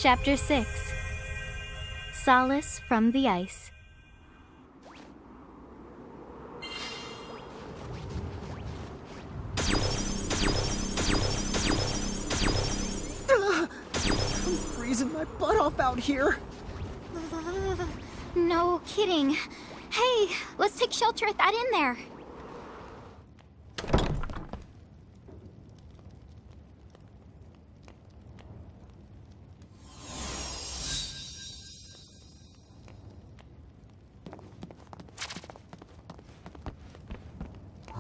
Chapter 6 Solace from the Ice. I'm freezing my butt off out here. No kidding. Hey, let's take shelter at that inn there.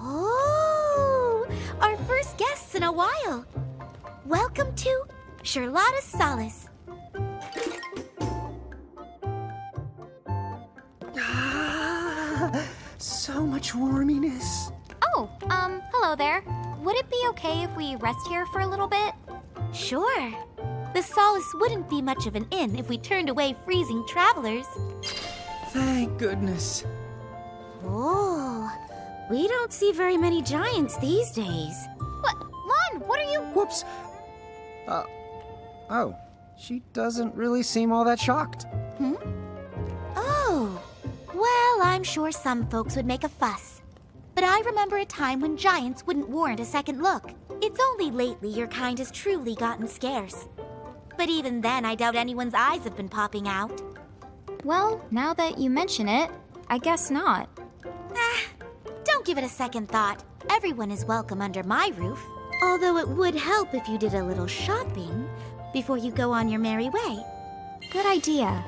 Oh, our first guests in a while. Welcome to Charlotta's Solace. So much warminess. Oh, hello there. Would it be okay if we rest here for a little bit? Sure. The Solace wouldn't be much of an inn if we turned away freezing travelers. Thank goodness. Oh, we don't see very many giants these days. What? Lann, what are you... Whoops. Oh, she doesn't really seem all that shocked. Oh, well, I'm sure some folks would make a fuss. But I remember a time when giants wouldn't warrant a second look. It's only lately your kind has truly gotten scarce. But even then, I doubt anyone's eyes have been popping out. Well, now that you mention it, I guess not. Don't give it a second thought. Everyone is welcome under my roof. Although it would help if you did a little shopping before you go on your merry way. Good idea.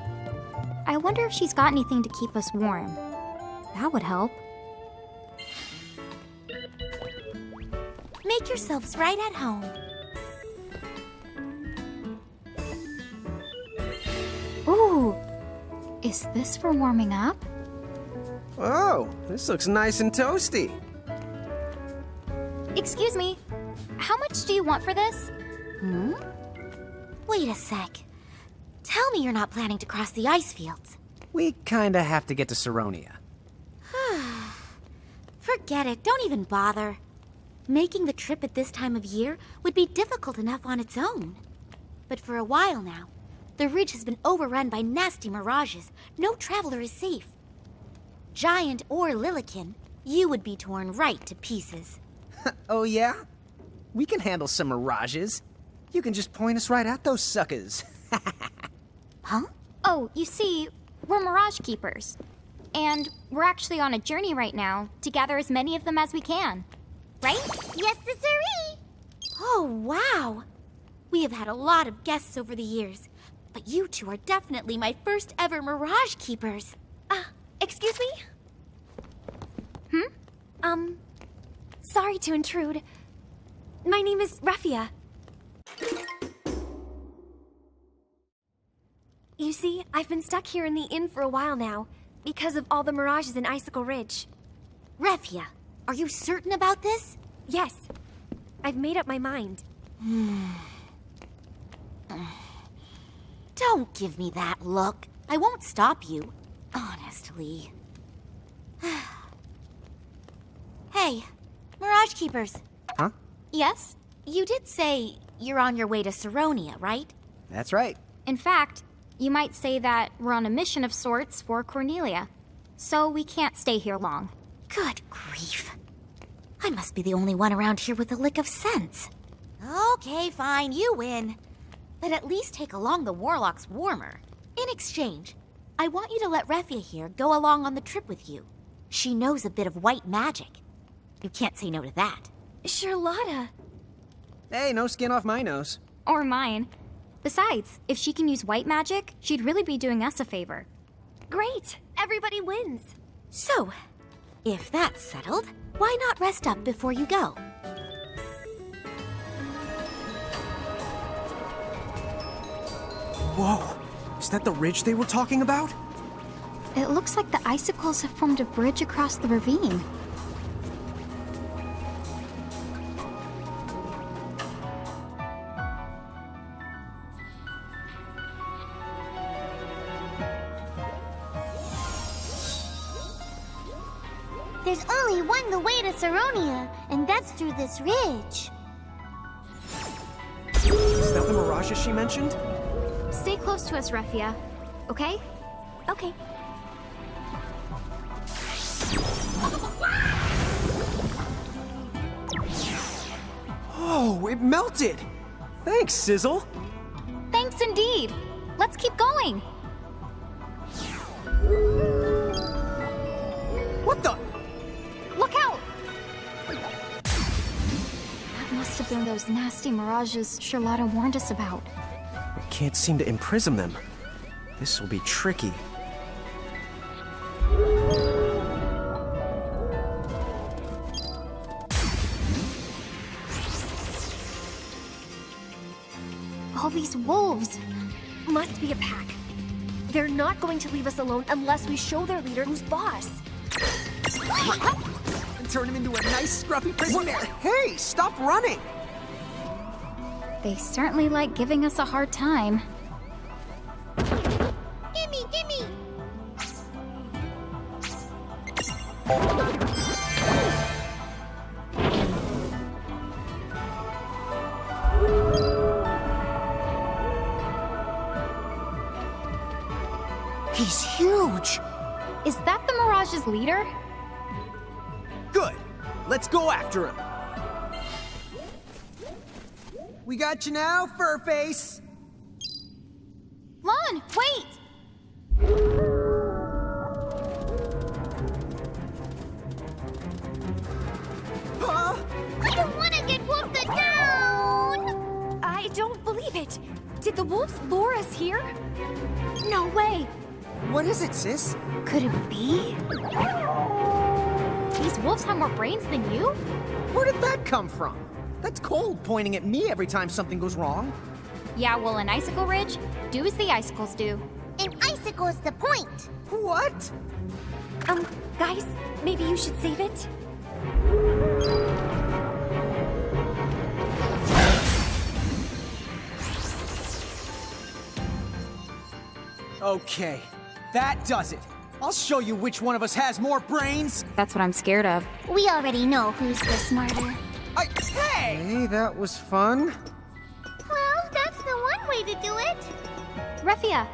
I wonder if she's got anything to keep us warm. That would help. Make yourselves right at home. Ooh, is this for warming up? Oh, this looks nice and toasty. Excuse me, how much do you want for this? Wait a sec. Tell me you're not planning to cross the ice fields. We kinda have to get to Saronia. Forget it, don't even bother. Making the trip at this time of year would be difficult enough on its own. But for a while now, the ridge has been overrun by nasty mirages. No traveler is safe. Giant or Lilikin, you would be torn right to pieces. Oh yeah? We can handle some mirages. You can just point us right at those suckers. Huh? Oh, you see, we're Mirage Keepers. And we're actually on a journey right now to gather as many of them as we can. Right? Yes, sirree! Oh, wow. We have had a lot of guests over the years, but you two are definitely my first ever Mirage Keepers. Excuse me? Sorry to intrude. My name is Raphia. You see, I've been stuck here in the inn for a while now, because of all the mirages in Icicle Ridge. Raphia, are you certain about this? Yes, I've made up my mind. Don't give me that look. I won't stop you, honestly. Hey, Mirage Keepers. Huh? Yes? You did say you're on your way to Saronia, right? That's right. In fact, you might say that we're on a mission of sorts for Cornelia. So we can't stay here long. Good grief. I must be the only one around here with a lick of sense. Okay, fine, you win. But at least take along the Warlock's warmer. In exchange, I want you to let Raphia here go along on the trip with you. She knows a bit of white magic. You can't say no to that. Charlotta! Hey, no skin off my nose. Or mine. Besides, if she can use white magic, she'd really be doing us a favor. Great! Everybody wins! So, if that's settled, why not rest up before you go? Whoa, is that the ridge they were talking about? It looks like the icicles have formed a bridge across the ravine. There's only one way to Saronia, and that's through this ridge. Is that the mirages she mentioned? Stay close to us, Refia. Okay? Okay. Oh, it melted! Thanks, Sizzle! Thanks indeed. Let's keep going. What the? Look out! That must have been those nasty mirages Charlotta warned us about. We can't seem to imprison them. This will be tricky. All these wolves. Must be a pack. They're not going to leave us alone unless we show their leader who's boss. And turn him into a nice, scruffy prisoner. Hey, stop running! They certainly like giving us a hard time. Gimme, gimme! He's huge! Is that the Mirage's leader? Good. Let's go after him. We got you now, Furface. Lann, wait! Huh? I don't want to get wolfed down! I don't believe it. Did the wolves lure us here? No way! What is it, sis? Could it be? These wolves have more brains than you? Where did that come from? That's Cold pointing at me every time something goes wrong. Yeah, well, in Icicle Ridge, do as the icicles do. An icicle is the point. What? Guys, maybe you should save it? Okay, that does it. I'll show you which one of us has more brains. That's what I'm scared of. We already know who's the smarter. Hey! Hey, that was fun. Well, that's the one way to do it. Refia,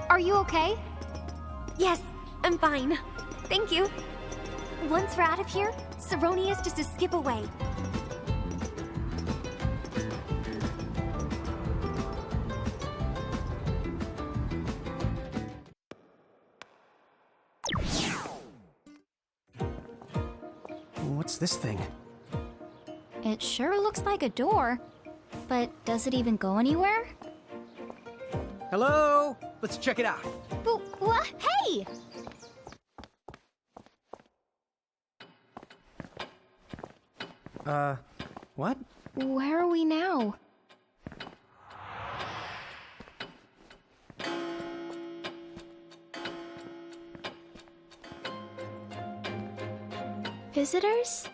are you okay? Yes, I'm fine. Thank you. Once we're out of here, Saronia's just a skip away. What's this thing? It sure looks like a door. But does it even go anywhere? Hello? Let's check it out. What? Hey! What? Where are we now? Visitors?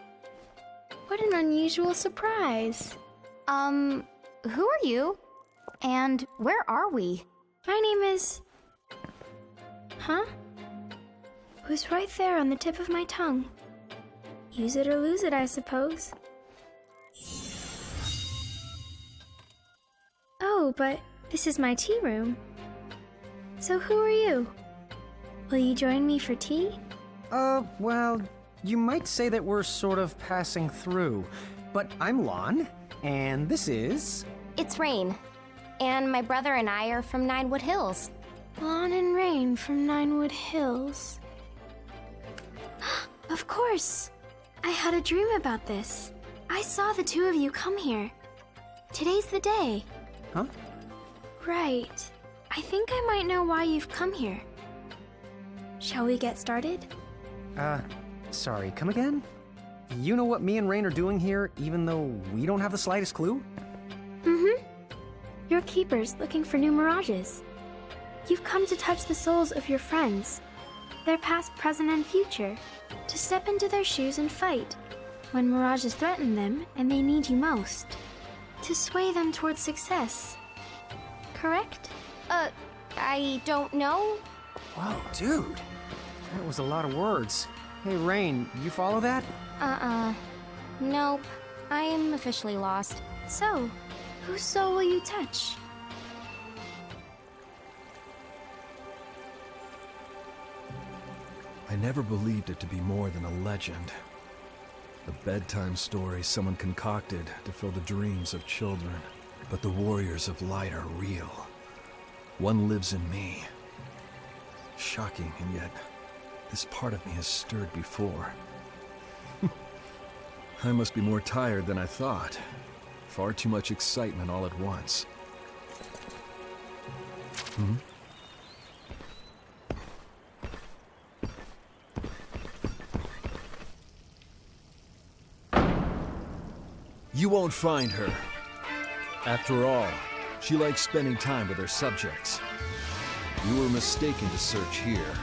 What an unusual surprise. Who are you? And where are we? My name is... Huh? It was right there on the tip of my tongue. Use it or lose it, I suppose. Oh, but this is my tea room. So who are you? Will you join me for tea? Well, you might say that we're sort of passing through. But I'm Lann, and this is... It's Reynn. And my brother and I are from Ninewood Hills. Lann and Reynn from Ninewood Hills. Of course! I had a dream about this. I saw the two of you come here. Today's the day. Huh? Right. I think I might know why you've come here. Shall we get started? Sorry, come again? You know what me and Reynn are doing here, even though we don't have the slightest clue? Mm-hmm. You're keepers looking for new mirages. You've come to touch the souls of your friends, their past, present, and future, to step into their shoes and fight when mirages threaten them and they need you most, to sway them towards success. Correct? I don't know. Whoa, dude. That was a lot of words. Hey, Reynn, you follow that? Nope. I'm officially lost. So, whose soul will you touch? I never believed it to be more than a legend. A bedtime story someone concocted to fill the dreams of children. But the warriors of light are real. One lives in me. Shocking, and yet this part of me has stirred before. I must be more tired than I thought. Far too much excitement all at once. You won't find her. After all, she likes spending time with her subjects. You were mistaken to search here.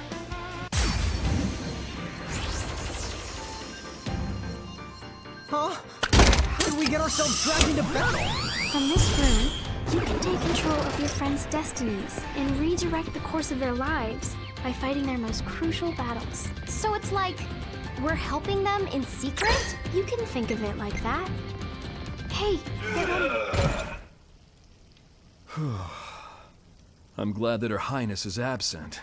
Huh? How did we get ourselves dragged into battle? From this room, you can take control of your friends' destinies and redirect the course of their lives by fighting their most crucial battles. So it's like we're helping them in secret? You can think of it like that. Hey, get ready. I'm glad that Her Highness is absent.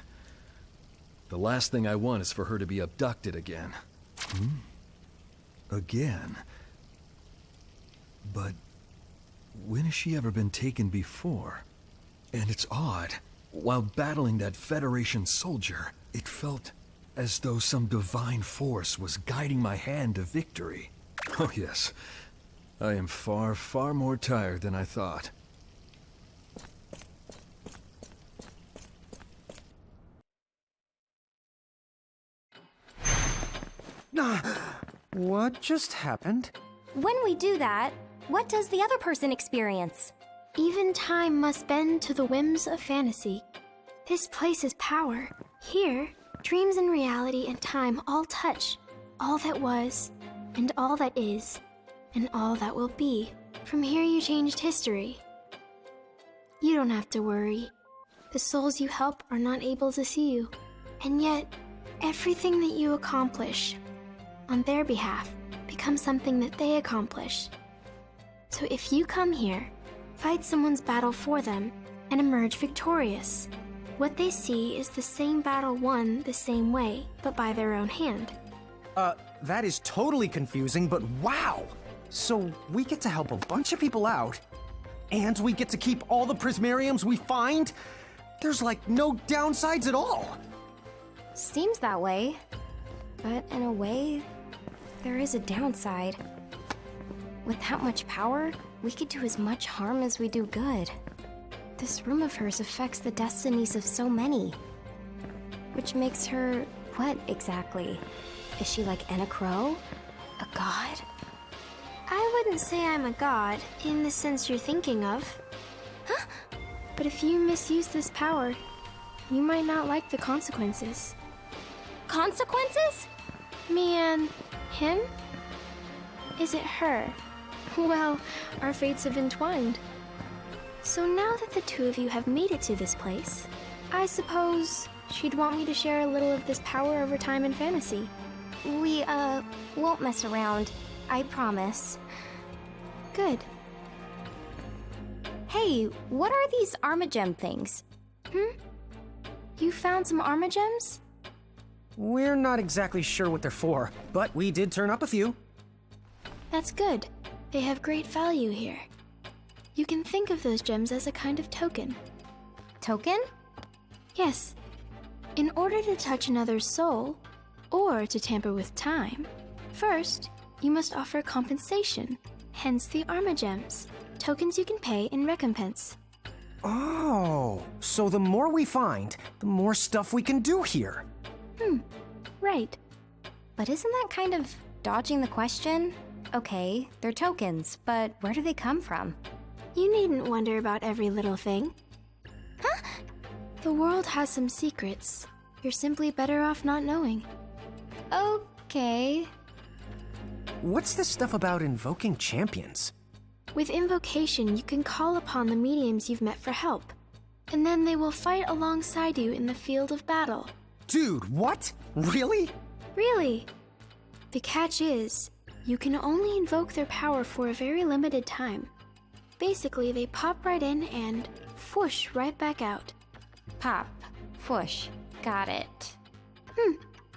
The last thing I want is for her to be abducted again. Again? But when has she ever been taken before? And it's odd. While battling that Federation soldier, it felt as though some divine force was guiding my hand to victory. Oh yes, I am far, far more tired than I thought. What just happened? When we do that, what does the other person experience? Even time must bend to the whims of fantasy. This place is power. Here, dreams and reality and time all touch. All that was, and all that is, and all that will be. From here you changed history. You don't have to worry. The souls you help are not able to see you. And yet, everything that you accomplish on their behalf becomes something that they accomplish. So if you come here, fight someone's battle for them, and emerge victorious, what they see is the same battle won the same way, but by their own hand. That is totally confusing, but wow! So we get to help a bunch of people out, and we get to keep all the prismariums we find? There's like no downsides at all! Seems that way. But in a way, there is a downside. With that much power, we could do as much harm as we do good. This room of hers affects the destinies of so many. Which makes her what exactly? Is she like Anna Crow? A god? I wouldn't say I'm a god, in the sense you're thinking of. Huh? But if you misuse this power, you might not like the consequences. Consequences? Me and him? Is it her? Well, our fates have entwined. So now that the two of you have made it to this place, I suppose she'd want me to share a little of this power over time and fantasy. We, won't mess around. I promise. Good. Hey, what are these Armagem things? You found some Armagems? We're not exactly sure what they're for, but we did turn up a few. That's good. They have great value here. You can think of those gems as a kind of token. Token? Yes. In order to touch another's soul, or to tamper with time, first, you must offer compensation, hence the Armagems, tokens you can pay in recompense. Oh, so the more we find, the more stuff we can do here. Right. But isn't that kind of dodging the question? Okay, they're tokens, but where do they come from? You needn't wonder about every little thing. Huh? The world has some secrets. You're simply better off not knowing. Okay. What's this stuff about invoking champions? With invocation, you can call upon the mediums you've met for help, and then they will fight alongside you in the field of battle. Dude, what? Really? Really? The catch is, you can only invoke their power for a very limited time. Basically, they pop right in and whoosh right back out. Pop. Fush. Got it.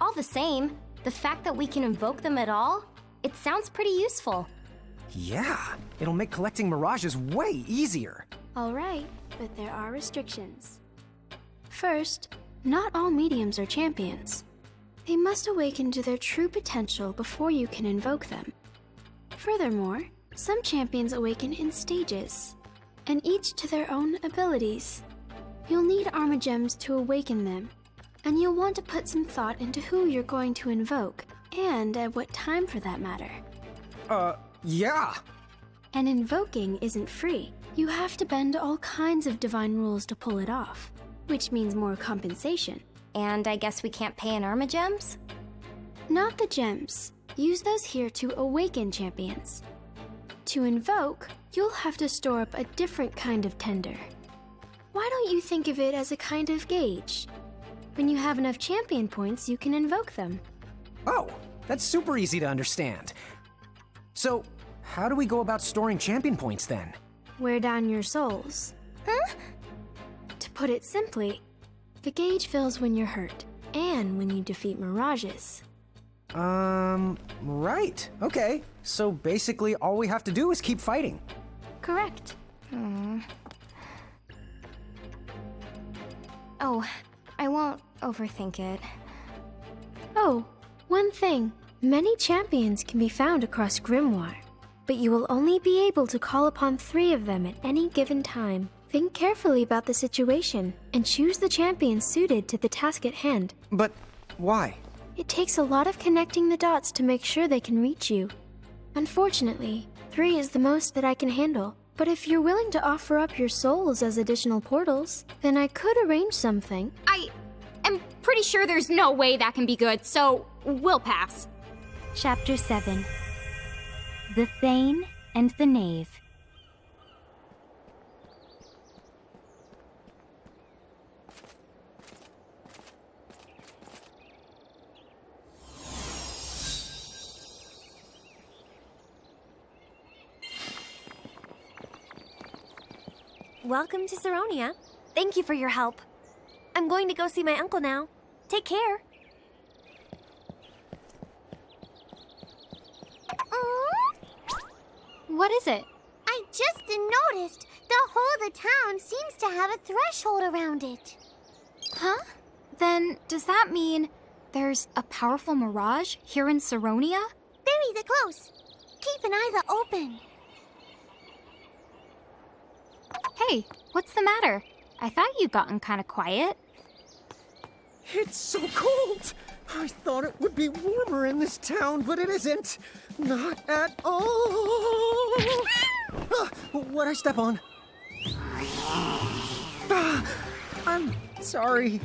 All the same, the fact that we can invoke them at all, it sounds pretty useful. Yeah, it'll make collecting Mirages way easier. All right, but there are restrictions. First, not all mediums are champions. They must awaken to their true potential before you can invoke them. Furthermore, some champions awaken in stages, and each to their own abilities. You'll need Armagems to awaken them, and you'll want to put some thought into who you're going to invoke, and at what time for that matter. Yeah. And invoking isn't free. You have to bend all kinds of divine rules to pull it off, which means more compensation. And I guess we can't pay in Armagems? Not the gems. Use those here to awaken champions. To invoke, you'll have to store up a different kind of tender. Why don't you think of it as a kind of gauge? When you have enough champion points, you can invoke them. Oh, that's super easy to understand. So, how do we go about storing champion points then? Wear down your souls. Huh? To put it simply, the gauge fills when you're hurt, and when you defeat Mirages. Right. Okay. So basically all we have to do is keep fighting. Correct. Oh, I won't overthink it. Oh, one thing. Many champions can be found across Grymoire, but you will only be able to call upon 3 of them at any given time. Think carefully about the situation, and choose the champion suited to the task at hand. But why? It takes a lot of connecting the dots to make sure they can reach you. Unfortunately, 3 is the most that I can handle. But if you're willing to offer up your souls as additional portals, then I could arrange something. I am pretty sure there's no way that can be good, so we'll pass. Chapter 7. The Thane and the Knave. Welcome to Saronia. Thank you for your help. I'm going to go see my uncle now. Take care. What is it? I just noticed the whole of the town seems to have a threshold around it. Huh? Then does that mean there's a powerful mirage here in Saronia? Very close. Keep an eye open. Hey, what's the matter? I thought you'd gotten kind of quiet. It's so cold. I thought it would be warmer in this town, but it isn't. Not at all. What'd I step on? I'm sorry.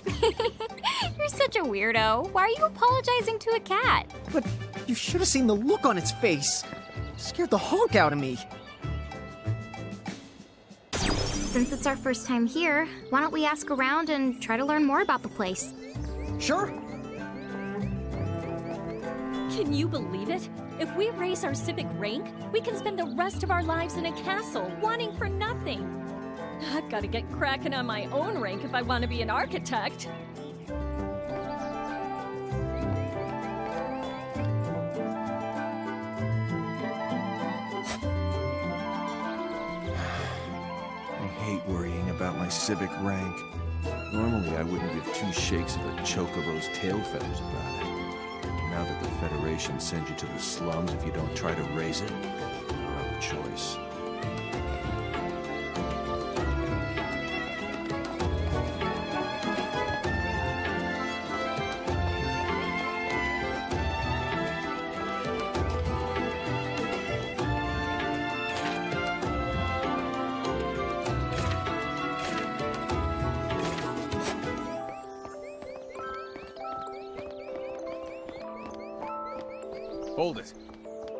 You're such a weirdo. Why are you apologizing to a cat? But you should have seen the look on its face. It scared the honk out of me. Since it's our first time here, why don't we ask around and try to learn more about the place? Sure. Can you believe it? If we raise our civic rank, we can spend the rest of our lives in a castle, wanting for nothing. I've got to get cracking on my own rank if I want to be an architect. I hate worrying about my civic rank. Normally, I wouldn't give 2 shakes of a chocobo's tail feathers about it. Now that the Federation sends you to the slums if you don't try to raise it, you don't have a choice. Hold it.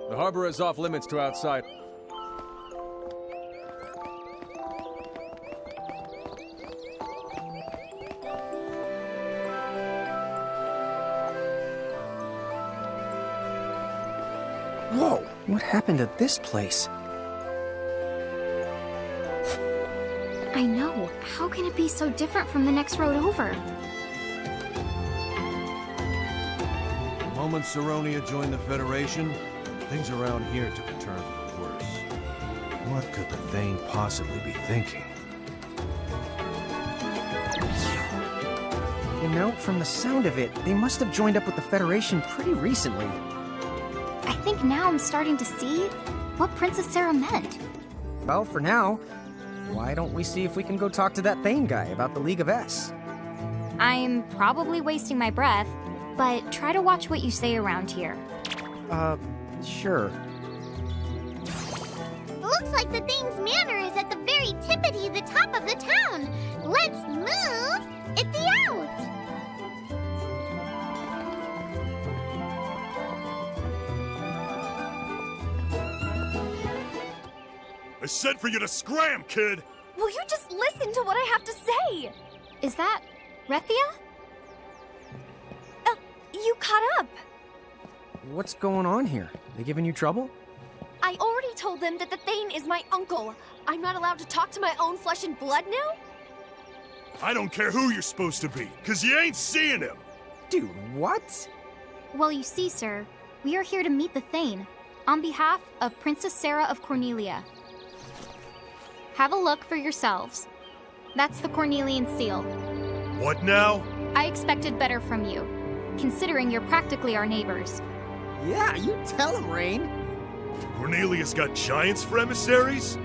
The harbor is off limits to outside. Whoa, what happened to this place? I know. How can it be so different from the next road over? moment Saronia joined the Federation, things around here took a turn for the worse. What could the Thane possibly be thinking? You know, from the sound of it, they must have joined up with the Federation pretty recently. I think now I'm starting to see what Princess Sarah meant. Well, for now, why don't we see if we can go talk to that Thane guy about the League of S? I'm probably wasting my breath, but try to watch what you say around here. Sure. Looks like the Thane's manor is at the very tippity the top of the town. Let's move it out. I said for you to scram, kid! Will you just listen to what I have to say? Is that Refia? You caught up. What's going on here? They giving you trouble? I already told them that the Thane is my uncle. I'm not allowed to talk to my own flesh and blood now? I don't care who you're supposed to be, cause you ain't seeing him! Dude, what? Well, you see, sir, we are here to meet the Thane on behalf of Princess Sarah of Cornelia. Have a look for yourselves. That's the Cornelian seal. What now? I expected better from you, considering you're practically our neighbors. Yeah, you tell him, Reynn. Cornelius got giants for emissaries?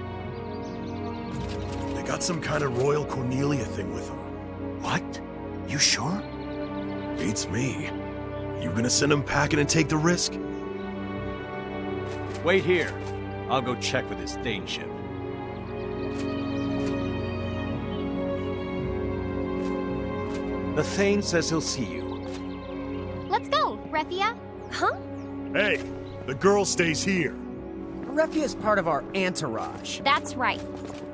They got some kind of royal Cornelia thing with them. What? You sure? Beats me. You gonna send him packing and take the risk? Wait here. I'll go check with his Thane ship. The Thane says he'll see you. Let's go, Refia. Huh? Hey, the girl stays here. Refia is part of our entourage. That's right.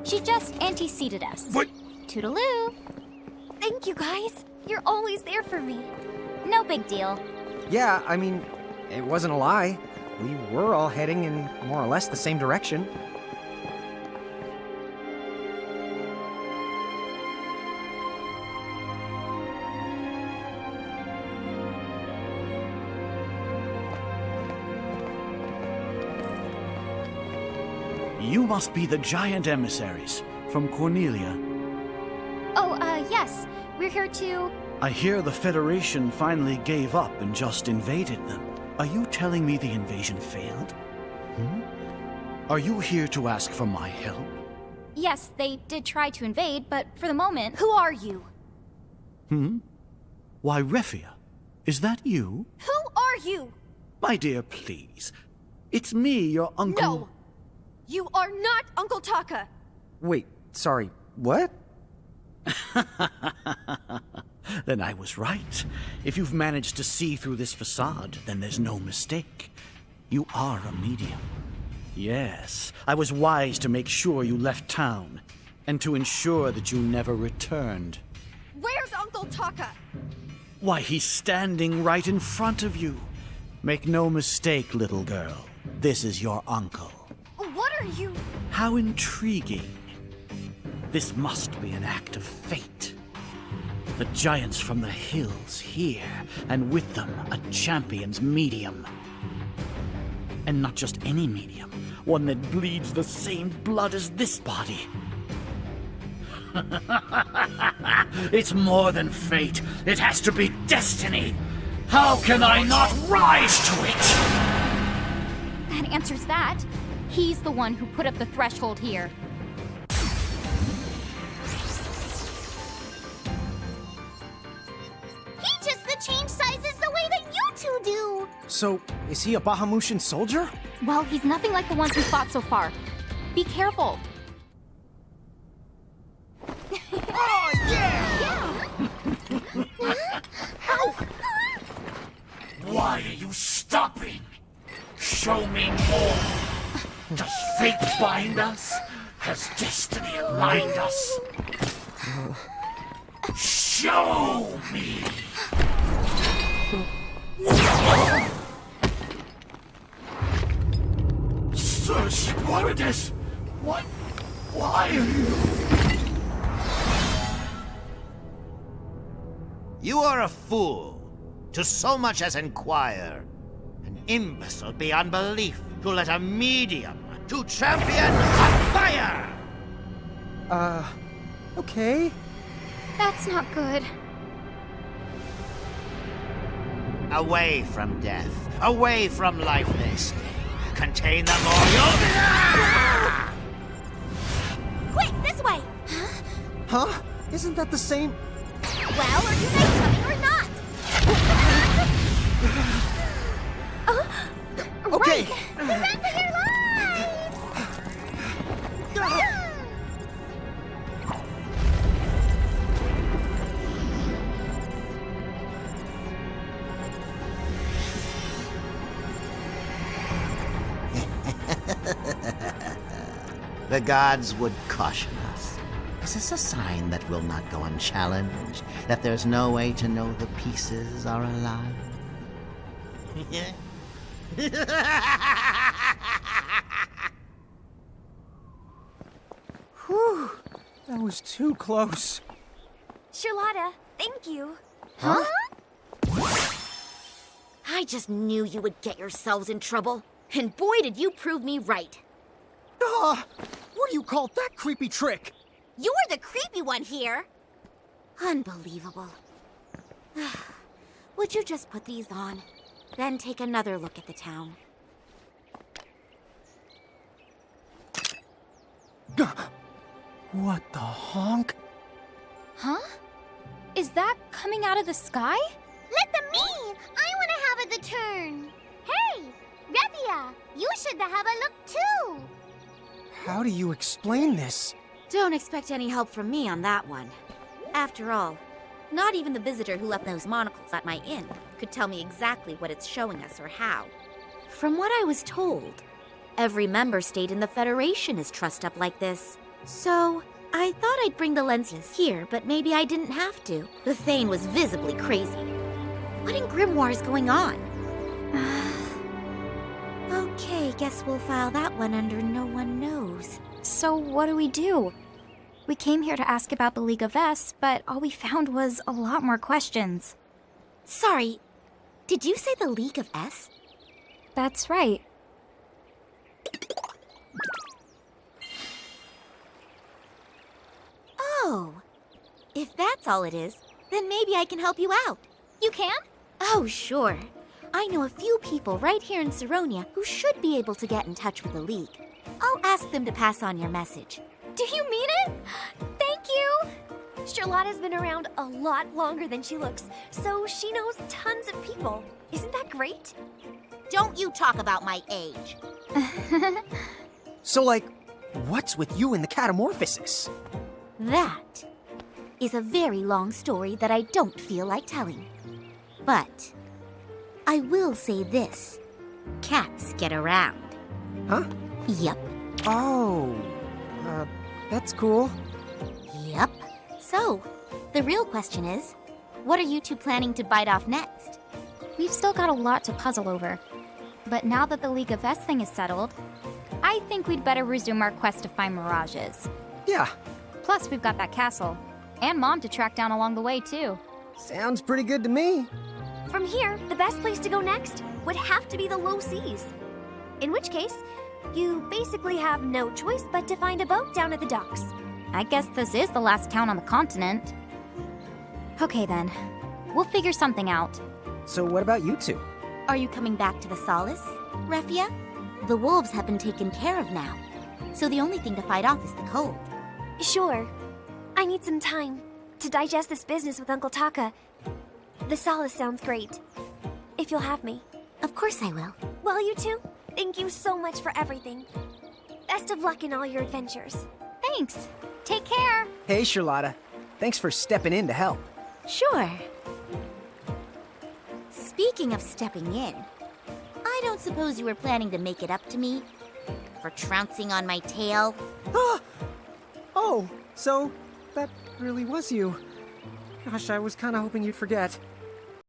She just anteceded us. What? Toodaloo. Thank you, guys. You're always there for me. No big deal. Yeah, I mean, it wasn't a lie. We were all heading in more or less the same direction. You must be the giant emissaries from Cornelia. Oh, yes. We're here to... I hear the Federation finally gave up and just invaded them. Are you telling me the invasion failed? Are you here to ask for my help? Yes, they did try to invade, but for the moment... Who are you? Why, Refia, is that you? Who are you? My dear, please. It's me, your uncle... No! You are not Uncle Taka! Wait, sorry, what? Then I was right. If you've managed to see through this facade, then there's no mistake. You are a medium. Yes, I was wise to make sure you left town, and to ensure that you never returned. Where's Uncle Taka? Why, he's standing right in front of you. Make no mistake, little girl. This is your uncle. What are you? How intriguing. This must be an act of fate. The giants from the hills here, and with them a champion's medium. And not just any medium, one that bleeds the same blood as this body. It's more than fate. It has to be destiny. How can I not rise to it? That answers that. He's the one who put up the threshold here. He just change sizes the way that you two do. So, is he a Bahamutian soldier? Well, he's nothing like the ones we fought so far. Be careful. Oh, yeah! Why are you stopping? Show me more. Does fate bind us? Has destiny aligned us? Show me! Sir Squiritus! What? Why are you? You are a fool. to so much as inquire. An imbecile beyond belief to let a medium to champion a fire! Okay. That's not good. Away from death, away from life they stay. Contain them or you'll be... Quick, this way! Huh? Isn't that the same? Well, are you guys coming or not? Okay. Run for your lives! The gods would caution us. Is this a sign that will not go unchallenged? That there's no way to know the pieces are alive? Whew. That was too close. Charlotta, thank you. Huh? I just knew you would get yourselves in trouble. And boy, did you prove me right. What do you call that creepy trick? You were the creepy one here. Unbelievable. Would you just put these on? Then take another look at the town. What the honk? Huh? Is that coming out of the sky? Let them me! I want to have the turn. Hey, Revia, you should have a look too. How do you explain this? Don't expect any help from me on that one. After all, not even the visitor who left those monocles at my inn could tell me exactly what it's showing us or how. From what I was told, every member state in the Federation is trussed up like this. So, I thought I'd bring the lenses here, but maybe I didn't have to. The Thane was visibly crazy. What in Grymoire is going on? Okay, guess we'll file that one under no one knows. So what do we do? We came here to ask about the League of S, but all we found was a lot more questions. Sorry, did you say the League of S? That's right. Oh, if that's all it is, then maybe I can help you out. You can? Oh, sure. I know a few people right here in Saronia who should be able to get in touch with the League. I'll ask them to pass on your message. Do you mean it? Thank you! Charlotta's been around a lot longer than she looks, so she knows tons of people. Isn't that great? Don't you talk about my age. So, like, what's with you and the catamorphosis? That is a very long story that I don't feel like telling. But I will say this. Cats get around. Huh? Yep. Oh, that's cool. Yep. So, the real question is, what are you two planning to bite off next? We've still got a lot to puzzle over. But now that the League of S thing is settled, I think we'd better resume our quest to find Mirages. Yeah. Plus, we've got that castle. And Mom to track down along the way, too. Sounds pretty good to me. From here, the best place to go next would have to be the low seas. In which case, you basically have no choice but to find a boat down at the docks. I guess this is the last town on the continent. Okay then, we'll figure something out. So what about you two? Are you coming back to the Solace, Refia? The wolves have been taken care of now, so the only thing to fight off is the cold. Sure. I need some time to digest this business with Uncle Taka. The Solace sounds great. If you'll have me. Of course I will. Well, you two, thank you so much for everything. Best of luck in all your adventures. Thanks. Take care. Hey, Charlotta. Thanks for stepping in to help. Sure. Speaking of stepping in, I don't suppose you were planning to make it up to me for trouncing on my tail? Oh, so that really was you. Gosh, I was kind of hoping you'd forget.